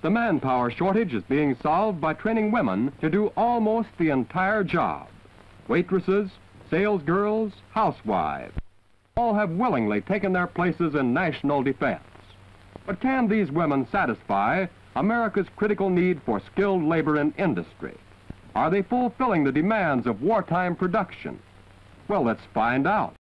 the manpower shortage is being solved by training women to do almost the entire job. Waitresses, sales girls, housewives, all have willingly taken their places in national defense. But can these women satisfy America's critical need for skilled labor in industry? Are they fulfilling the demands of wartime production? Well, let's find out.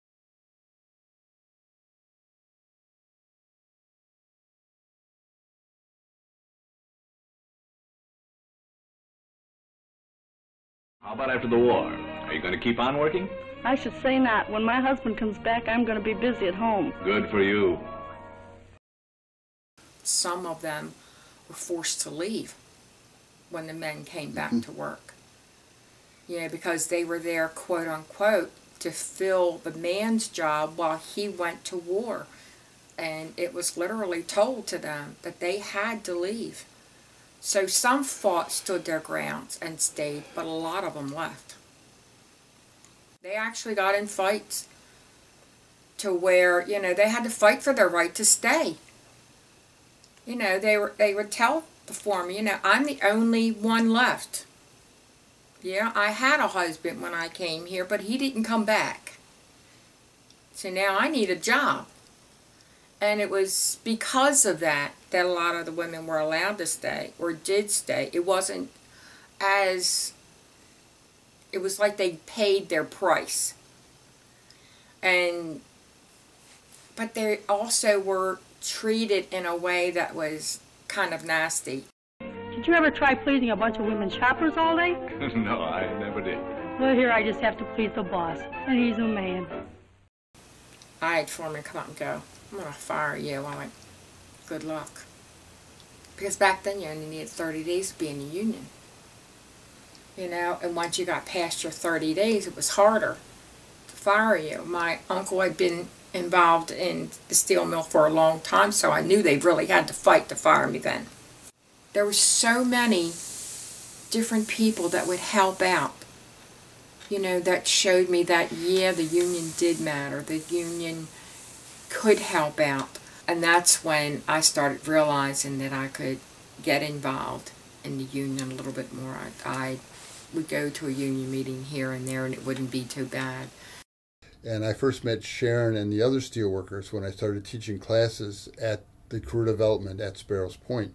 How about after the war? Are you going to keep on working? I should say not. When my husband comes back, I'm going to be busy at home. Good for you. Some of them were forced to leave when the men came back to work. You know, because they were there, quote unquote, to fill the man's job while he went to war. And it was literally told to them that they had to leave. So some fought, stood their grounds, and stayed, but a lot of them left. They actually got in fights to where, you know, they had to fight for their right to stay. You know, they would tell the foreman, you know, I'm the only one left. Yeah, I had a husband when I came here, but he didn't come back. So now I need a job. And it was because of that that a lot of the women were allowed to stay, or did stay. It wasn't as, it was like they paid their price. But they also were treated in a way that was kind of nasty. Did you ever try pleasing a bunch of women shoppers all day? No, I never did. Well, here I just have to please the boss, and he's a man. I had foremen come up and go, I'm going to fire you. I went, good luck. Because back then you only needed 30 days to be in the union. You know, and once you got past your 30 days, it was harder to fire you. My uncle had been involved in the steel mill for a long time, so I knew they really had to fight to fire me then. There were so many different people that would help out, you know, that showed me that, yeah, the union did matter. The union could help out. And that's when I started realizing that I could get involved in the union a little bit more. I would go to a union meeting here and there, and it wouldn't be too bad. And I first met Sharon and the other steelworkers when I started teaching classes at the career development at Sparrows Point.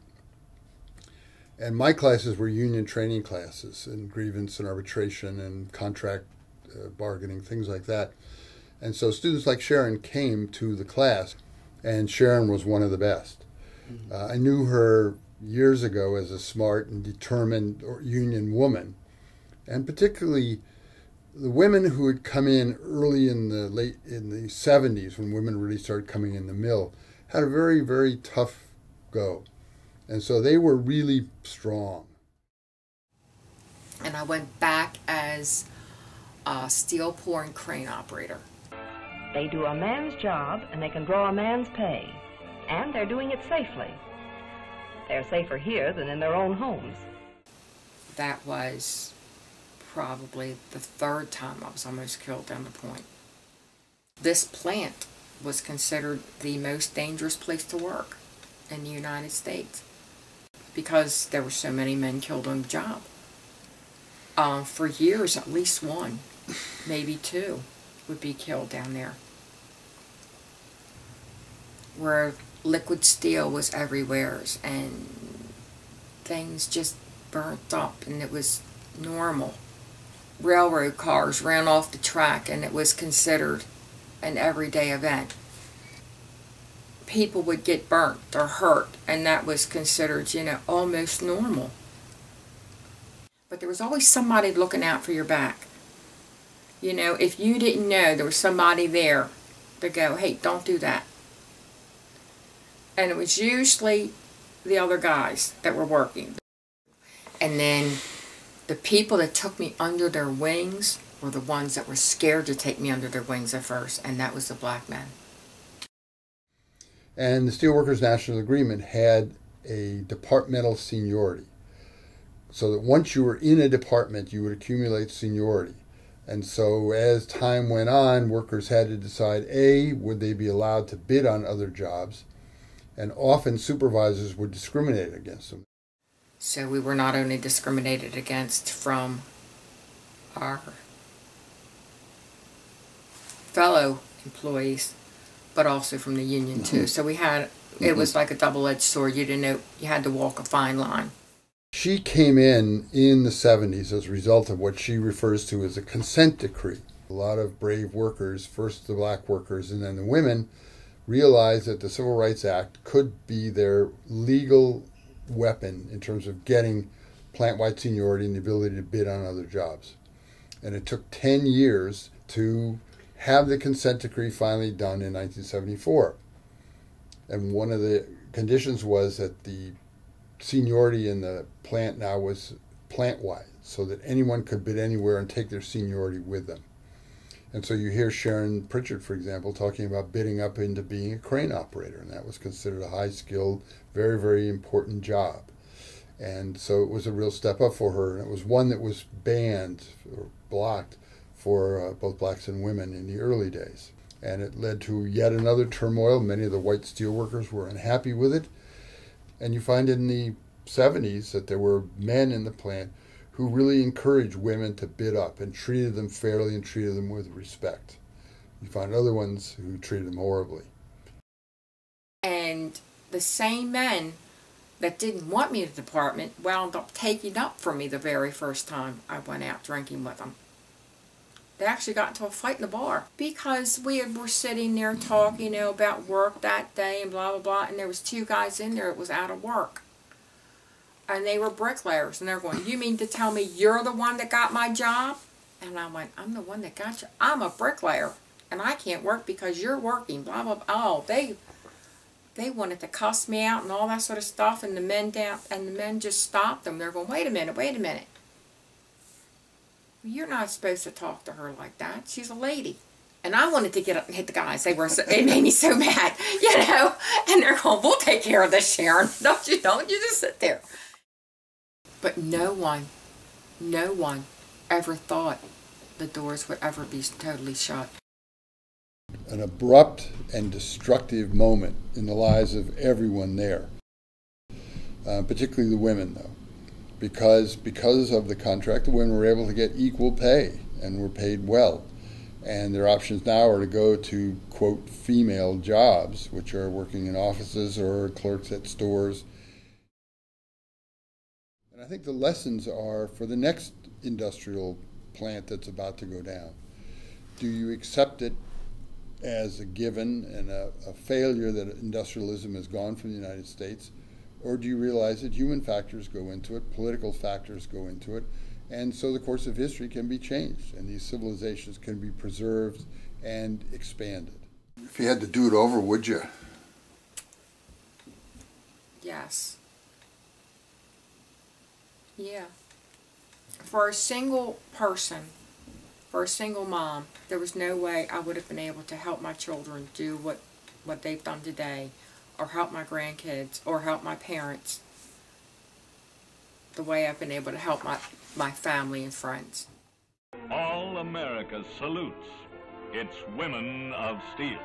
And my classes were union training classes in grievance and arbitration and contract bargaining, things like that. And so students like Sharon came to the class, and Sharon was one of the best. I knew her years ago as a smart and determined union woman, and particularly the women who had come in early in the 70s, when women really started coming in the mill, had a very, very tough go. And so they were really strong. And I went back as a steel pouring crane operator. They do a man's job, and they can draw a man's pay. And they're doing it safely. They're safer here than in their own homes. That was probably the third time I was almost killed down the point. This plant was considered the most dangerous place to work in the United States because there were so many men killed on the job. For years, at least one, maybe two, would be killed down there, where liquid steel was everywhere and things just burnt up, and it was normal. Railroad cars ran off the track, and it was considered an everyday event. People would get burnt or hurt, and that was considered, you know, almost normal. But there was always somebody looking out for your back. You know, if you didn't know, there was somebody there to go, hey, don't do that. And it was usually the other guys that were working. And then the people that took me under their wings were the ones that were scared to take me under their wings at first, and that was the black men. And the Steelworkers National Agreement had a departmental seniority, so that once you were in a department, you would accumulate seniority. And so as time went on, workers had to decide, A, would they be allowed to bid on other jobs? And often supervisors would discriminate against them. So we were not only discriminated against from our fellow employees, but also from the union too. So we had, it was like a double-edged sword. You didn't know, you had to walk a fine line. She came in the 70s as a result of what she refers to as a consent decree. A lot of brave workers, first the black workers and then the women, realized that the Civil Rights Act could be their legal weapon in terms of getting plant-wide seniority and the ability to bid on other jobs. And it took 10 years to have the consent decree finally done in 1974. And one of the conditions was that the seniority in the plant now was plant-wide, so that anyone could bid anywhere and take their seniority with them. And so you hear Sharon Pritchard, for example, talking about bidding up into being a crane operator, and that was considered a high-skilled, very, very important job. And so it was a real step up for her, and it was one that was banned or blocked for both blacks and women in the early days. And it led to yet another turmoil. Many of the white steelworkers were unhappy with it. And you find in the 70s that there were men in the plant who really encouraged women to bid up and treated them fairly and treated them with respect. You find other ones who treated them horribly. And the same men that didn't want me in the department wound up taking up for me the very first time I went out drinking with them. They actually got into a fight in the bar because we were sitting there talking, you know, about work that day and blah, blah, blah, and there was two guys in there that was out of work. And they were bricklayers, and they're going, "You mean to tell me you're the one that got my job?" And I went, "I'm the one that got you. I'm a bricklayer, and I can't work because you're working, blah, blah, blah." Oh, they wanted to cuss me out and all that sort of stuff, and the men just stopped them. They're going, wait a minute. You're not supposed to talk to her like that. She's a lady. And I wanted to get up and hit the guys. It made me so mad, you know. And they're going, "We'll take care of this, Sharon. Don't you just sit there." But no one ever thought the doors would ever be totally shut. An abrupt and destructive moment in the lives of everyone there, particularly the women, though. Because of the contract, the women were able to get equal pay and were paid well. And their options now are to go to, quote, female jobs, which are working in offices or clerks at stores. And I think the lessons are for the next industrial plant that's about to go down. Do you accept it as a given and a failure that industrialism has gone from the United States? Or do you realize that human factors go into it, political factors go into it, and so the course of history can be changed, and these civilizations can be preserved and expanded? If you had to do it over, would you? Yes. Yeah. For a single person, for a single mom, there was no way I would have been able to help my children do what they've done today, or help my grandkids, or help my parents the way I've been able to help my family and friends. All America salutes its women of steel.